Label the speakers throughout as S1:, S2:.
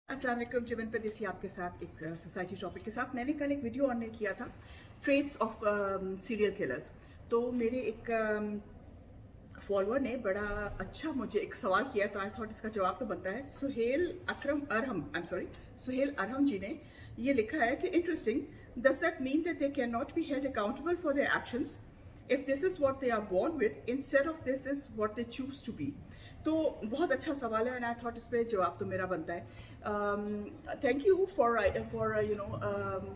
S1: अस्सलाम वालेकुम। चिमन परदेसी आपके साथ एक सोसाइटी टॉपिक के साथ। मैंने कल एक वीडियो ऑन किया था ट्रेट्स ऑफ सीरियल किलर्स। तो मेरे एक फॉलोअर ने बड़ा अच्छा मुझे एक सवाल किया, तो आई थॉट इसका जवाब तो बनता है। सुहेल अरहम जी ने ये लिखा है कि interesting, does that mean that they can not be held accountable for their actions if this is what they are born with instead of this is what they choose to be. तो बहुत अच्छा सवाल है and I thought इस पर जवाब तो मेरा बनता है। थैंक यू फॉर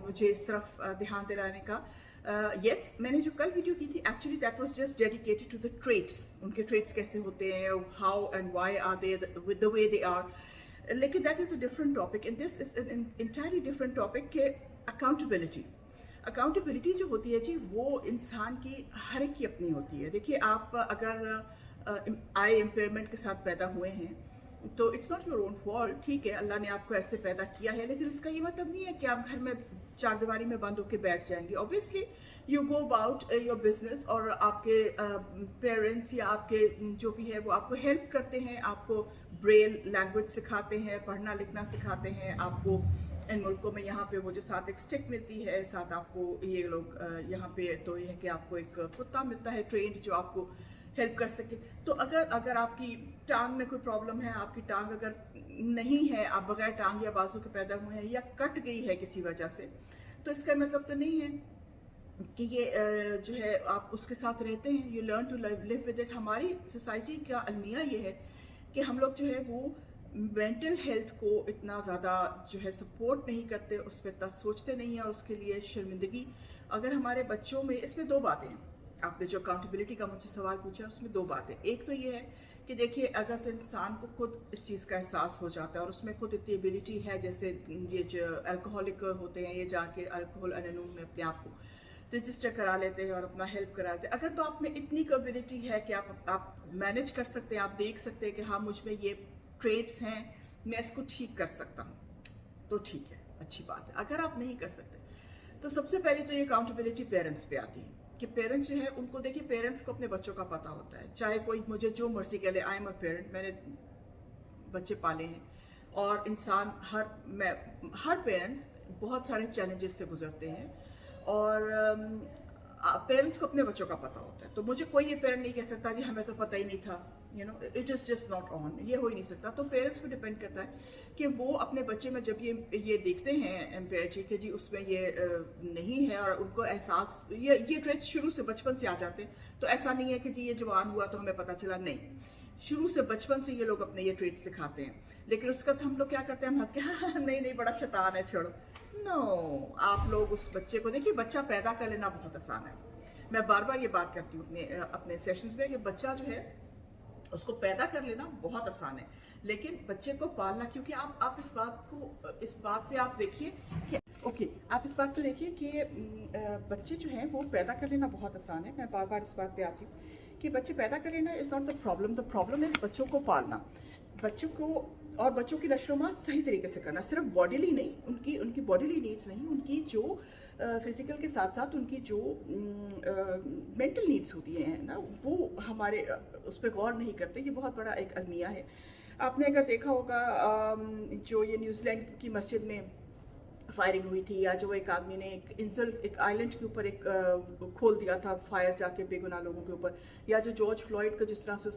S1: मुझे इस तरफ ध्यान दिलाने का। यस, मैंने जो कल वीडियो की थी actually that was just dedicated to the traits. उनके ट्रेट्स कैसे होते हैं, how and why are they with the way they are, लेकिन that is a different topic and this is an entirely different topic के accountability. Accountability जो होती है जी, वो इंसान की हर एक की अपनी होती है। देखिए, आप अगर आई इम्पेयरमेंट के साथ पैदा हुए हैं तो it's not your own fault. ठीक है, अल्लाह ने आपको ऐसे पैदा किया है, लेकिन इसका ये मतलब नहीं है कि आप घर में चारदीवारी में बंद होकर बैठ जाएंगे। Obviously you go about your business और आपके पेरेंट्स या आपके जो भी है वो आपको हेल्प करते हैं, आपको ब्रेल लैंग्वेज सिखाते हैं, पढ़ना लिखना सिखाते हैं। आपको इन मुल्कों में यहाँ पे वो जो साथ एक स्टिक मिलती है, साथ आपको ये लोग यहाँ पे तो ये है कि आपको एक कुत्ता मिलता है ट्रेंड जो आपको हेल्प कर सके। तो अगर आपकी टांग में कोई प्रॉब्लम है, आपकी टांग अगर नहीं है, आप बगैर टांग या बाजू के पैदा हुए हैं या कट गई है किसी वजह से, तो इसका मतलब तो नहीं है कि ये जो है आप उसके साथ रहते हैं। You learn to live with it. हमारी सोसाइटी का अलमिया ये है कि हम लोग जो है वो मेंटल हेल्थ को इतना ज़्यादा जो है सपोर्ट नहीं करते, उस पर इतना सोचते नहीं है, और उसके लिए शर्मिंदगी अगर हमारे बच्चों में। इसमें दो बातें हैं। आपने जो अकाउंटेबिलिटी का मुझे सवाल पूछा उसमें दो बातें। एक तो ये है कि देखिए, अगर तो इंसान को खुद इस चीज़ का एहसास हो जाता है और उसमें खुद इतनी एबिलिटी है, जैसे ये जो अल्कोहलिक होते हैं, ये जाके अल्कोहल एनोनिमस में अपने आप को रजिस्टर करा लेते हैं और अपना हेल्प करा लेते हैं। अगर तो आप में इतनी कैपेबिलिटी है कि आप मैनेज कर सकते हैं, आप देख सकते हैं कि हाँ मुझ में ये ट्रेट्स हैं, मैं इसको ठीक कर सकता हूँ, तो ठीक है, अच्छी बात है। अगर आप नहीं कर सकते तो सबसे पहले तो ये अकाउंटेबिलिटी पेरेंट्स पे आती है कि पेरेंट्स जो है उनको, देखिए पेरेंट्स को अपने बच्चों का पता होता है। चाहे कोई मुझे जो मर्जी कह ले, आई एम अ पेरेंट, मैंने बच्चे पाले हैं, और इंसान हर पेरेंट्स बहुत सारे चैलेंजेस से गुजरते हैं, और पेरेंट्स को अपने बच्चों का पता होता है। तो मुझे कोई ये पेरेंट नहीं कह सकता जी हमें तो पता ही नहीं था, it is just not on, ये हो ही नहीं सकता। तो पेरेंट्स पे डिपेंड करता है कि वो अपने बच्चे में जब ये देखते हैं एम्पेयर जी कि जी उसमें ये नहीं है, और उनको एहसास, ये ट्रेट्स शुरू से बचपन से आ जाते हैं। तो ऐसा नहीं है कि जी ये जवान हुआ तो हमें पता चला, नहीं, शुरू से बचपन से ये लोग अपने ये ट्रेट्स दिखाते हैं। लेकिन उसका हम लोग क्या करते हैं, हम हंस के हाँ नहीं बड़ा शैतान है, छोड़ो। नो, आप लोग उस बच्चे को देखिए, बच्चा पैदा कर लेना बहुत आसान है। मैं बार बार ये बात करती हूँ अपने सेशंस में कि बच्चा जो है उसको पैदा कर लेना बहुत आसान है, लेकिन बच्चे को पालना, क्योंकि आप इस बात पे आप देखिए कि आप इस बात पे देखिए कि बच्चे जो हैं वो पैदा कर लेना बहुत आसान है। मैं बार बार इस बात पे आती हूँ कि बच्चे पैदा कर लेना is not the problem is बच्चों को पालना, बच्चों को और बच्चों की नशोमा सही तरीके से करना। सिर्फ बॉडीली नहीं, उनकी बॉडीली नीड्स नहीं, उनकी जो फिजिकल के साथ साथ उनकी जो मेंटल नीड्स होती हैं ना, वो हमारे उस पर गौर नहीं करते। ये बहुत बड़ा एक अलमिया है। आपने अगर देखा होगा जो ये न्यूजीलैंड की मस्जिद में फायरिंग हुई थी, या जो एक आदमी ने एक आइलैंड के ऊपर एक खोल दिया था फायर जाके बेगुनाह लोगों के ऊपर, या जो जॉर्ज फ्लॉयड को जिस तरह से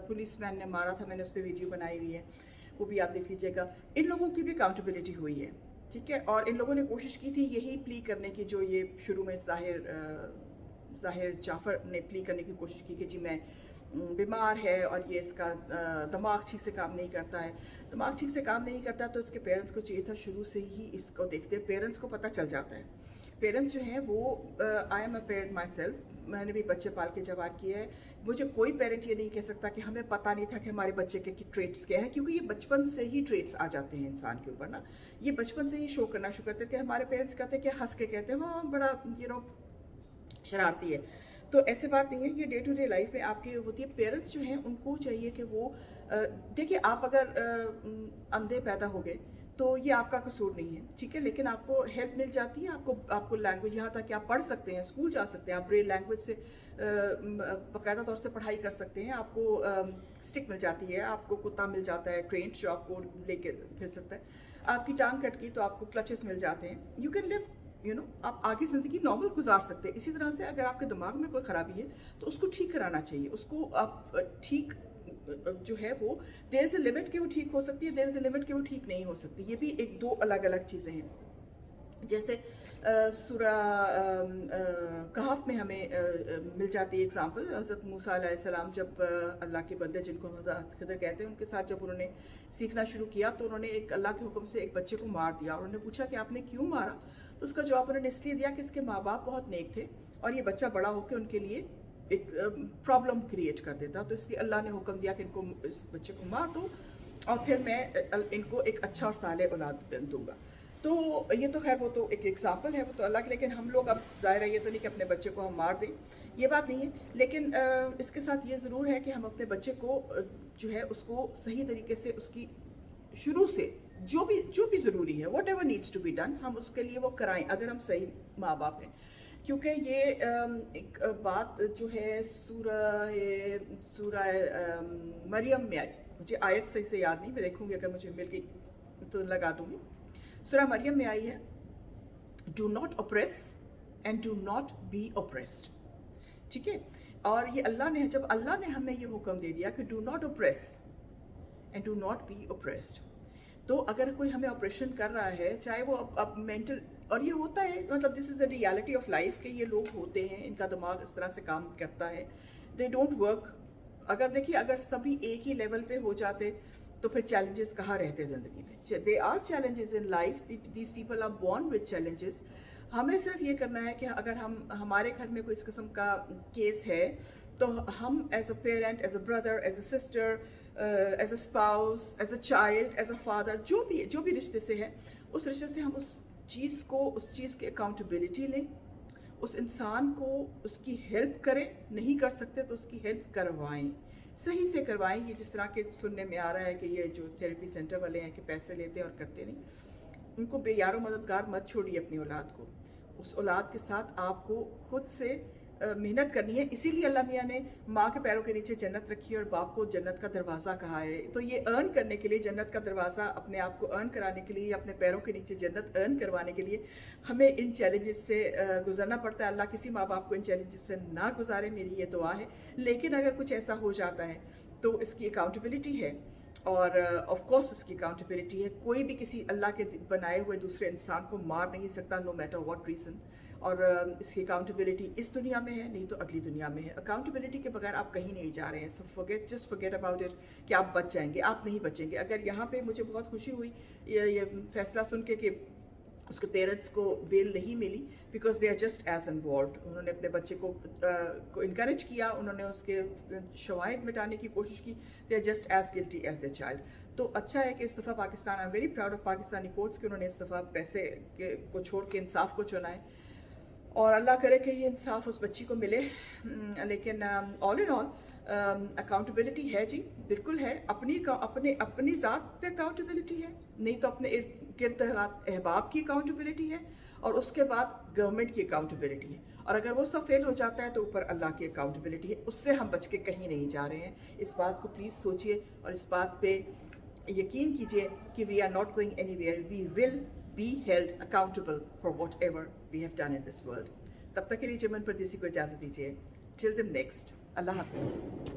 S1: पुलिसमैन ने मारा था, मैंने उस पर वीडियो बनाई हुई है, वो भी आप देख लीजिएगा। इन लोगों की भी अकाउंटेबिलिटी हुई है, ठीक है। और इन लोगों ने कोशिश की थी यही प्ली करने की, जो ये शुरू में जाहिर जाफर ने प्ली करने की कोशिश की कि जी मैं बीमार है और ये इसका दिमाग ठीक से काम नहीं करता है। दिमाग ठीक से काम नहीं करता तो इसके पेरेंट्स को चाहिए था शुरू से ही इसको देखते। पेरेंट्स को पता चल जाता है, पेरेंट्स जो हैं वो, I am a parent my self, मैंने भी बच्चे पाल के जवान किया है। मुझे कोई पेरेंट ये नहीं कह सकता कि हमें पता नहीं था कि हमारे बच्चे के ट्रेट्स क्या है, क्योंकि ये बचपन से ही ट्रेट्स आ जाते हैं इंसान के ऊपर ना। ये बचपन से ही शो करना शुरू करते थे। हमारे पेरेंट्स कहते हैं कि हंस के कहते हैं हाँ बड़ा शरारती है, तो ऐसे बात नहीं है। ये डे टू डे लाइफ में आपकी होती है। पेरेंट्स जो हैं उनको चाहिए कि वो देखिए, आप अगर अंधे पैदा हो गए तो ये आपका कसूर नहीं है, ठीक है। लेकिन आपको हेल्प मिल जाती है, आपको लैंग्वेज, यहाँ तक कि आप पढ़ सकते हैं, स्कूल जा सकते हैं, आप ब्रेल लैंग्वेज से बाकायदा तौर से पढ़ाई कर सकते हैं। आपको स्टिक मिल जाती है, आपको कुत्ता मिल जाता है ट्रेंड जो आपको लेके फिर सकता है। आपकी टांग कट गई तो आपको क्लचेस मिल जाते हैं। यू कैन लिव, आप आगे ज़िंदगी नॉर्मल गुजार सकते हैं। इसी तरह से अगर आपके दिमाग में कोई ख़राबी है तो उसको ठीक कराना चाहिए, उसको आप ठीक जो है वो देयर इज़ अ लिमिट कि वो ठीक हो सकती है, देयर इज़ अ लिमिट कि वो ठीक नहीं हो सकती। ये भी एक दो अलग अलग चीज़ें हैं। जैसे सूरा कहफ में हमें मिल जाती है एग्जांपल, हज़रत मूसा अलैहिस्सलाम जब अल्लाह के बंदे जिनको हज़रत खिदर कहते हैं उनके साथ जब उन्होंने सीखना शुरू किया तो उन्होंने एक अल्लाह के हुक्म से एक बच्चे को मार दिया। उन्होंने पूछा कि आपने क्यों मारा, तो उसका जवाब उन्होंने इसलिए दिया कि इसके माँ बाप बहुत नेक थे और ये बच्चा बड़ा होकर उनके लिए एक प्रॉब्लम क्रिएट कर देता, तो इसलिए अल्लाह ने हुक्म दिया कि इनको, इस बच्चे को मार दो और फिर मैं इनको एक अच्छा और साले औलाद दूंगा। तो ये तो खैर वो तो एक एग्जाम्पल है, वो तो अल्लाह की। लेकिन हम लोग अब ज़ाहिर है ये तो नहीं कि अपने बच्चे को हम मार दें, ये बात नहीं है। लेकिन इसके साथ ये ज़रूर है कि हम अपने बच्चे को जो है उसको सही तरीके से उसकी शुरू से जो भी ज़रूरी है, whatever needs to be done, हम उसके लिए वो कराएं अगर हम सही माँ बाप हैं। क्योंकि ये एक बात जो है सूरा मरियम में आई, मुझे आयत सही से याद नहीं, मैं देखूंगी अगर मुझे मिल गई तो लगा दूंगी। सूरा मरियम में आई है, do not oppress and do not be oppressed, ठीक है। और ये अल्लाह ने, जब अल्लाह ने हमें ये हुक्म दे दिया कि do not oppress and do not be oppressed, तो अगर कोई हमें ऑपरेशन कर रहा है, चाहे वो अब मेंटल, और ये होता है, मतलब this is a reality of life कि ये लोग होते हैं, इनका दिमाग इस तरह से काम करता है, दे डोंट वर्क। अगर देखिए अगर सभी एक ही लेवल पे हो जाते तो फिर चैलेंजेस कहाँ रहते ज़िंदगी में। They are challenges in life, these people are born with challenges. हमें सिर्फ ये करना है कि अगर हमारे घर में कोई इस किस्म का केस है तो हम as a parent, as a brother, as a sister, as a spouse, as a child, as a father, जो भी रिश्ते से है, उस रिश्ते से हम उस चीज़ की अकाउंटेबिलिटी लें, उस इंसान को उसकी हेल्प करें, नहीं कर सकते तो उसकी हेल्प करवाएं, सही से करवाएं। ये जिस तरह के सुनने में आ रहा है कि ये जो थेरेपी सेंटर वाले हैं कि पैसे लेते हैं और करते नहीं, उनको बेयारो मददगार मत छोड़िए अपनी औलाद को। उस औलाद के साथ आपको खुद से मेहनत करनी है। इसीलिए अल्लाह मियाँ ने माँ के पैरों के नीचे जन्नत रखी है और बाप को जन्नत का दरवाज़ा कहा है। तो ये अर्न करने के लिए, जन्नत का दरवाज़ा अपने आप को अर्न कराने के लिए, अपने पैरों के नीचे जन्नत अर्न करवाने के लिए हमें इन चैलेंजेस से गुजरना पड़ता है। अल्लाह किसी माँ बाप को इन चैलेंजेस से ना गुजारे, मेरी ये दुआ है। लेकिन अगर कुछ ऐसा हो जाता है तो इसकी अकाउंटेबिलिटी है, और ऑफ कोर्स इसकी अकाउंटेबिलिटी है। कोई भी किसी अल्लाह के बनाए हुए दूसरे इंसान को मार नहीं सकता, नो मैटर व्हाट रीज़न। और इसकी अकाउंटेबिलिटी इस दुनिया में है, नहीं तो अगली दुनिया में है। अकाउंटेबिलिटी के बगैर आप कहीं नहीं जा रहे हैं। So just forget about it कि आप बच जाएंगे, आप नहीं बचेंगे। अगर यहाँ पे मुझे बहुत खुशी हुई ये फैसला सुन के कि उसके पेरेंट्स को बेल नहीं मिली, because they are just as involve. उन्होंने अपने बच्चे को इनकरेज किया, उन्होंने उसके शवाहिद मिटाने की कोशिश की, they are just as guilty as the child. तो अच्छा है कि इस दफ़ा Pakistan, I am very proud of Pakistani courts कि उन्होंने इस दफ़ा पैसे को छोड़ के इंसाफ को चुना है, और अल्लाह करे कि ये इंसाफ उस बच्ची को मिले। लेकिन ऑल इन ऑल अकाउंटेबिलिटी है जी, बिल्कुल है। अपनी ज़ात पे अकाउंटेबिलिटी है, नहीं तो अपने गिर्द अहबाब की अकाउंटेबिलिटी है, और उसके बाद गवर्नमेंट की अकाउंटेबिलिटी है। और अगर वो सब फेल हो जाता है तो ऊपर अल्लाह की अकाउंटेबिलिटी है। उससे हम बच के कहीं नहीं जा रहे हैं। इस बात को प्लीज़ सोचिए और इस बात पे यकीन कीजिए कि we are not going anywhere, we will be held accountable for whatever we have done in this world. तब तक के लिए चमन परदेसी को इजाज़त दीजिए। Till the next, अल्लाह हाफ़िज़।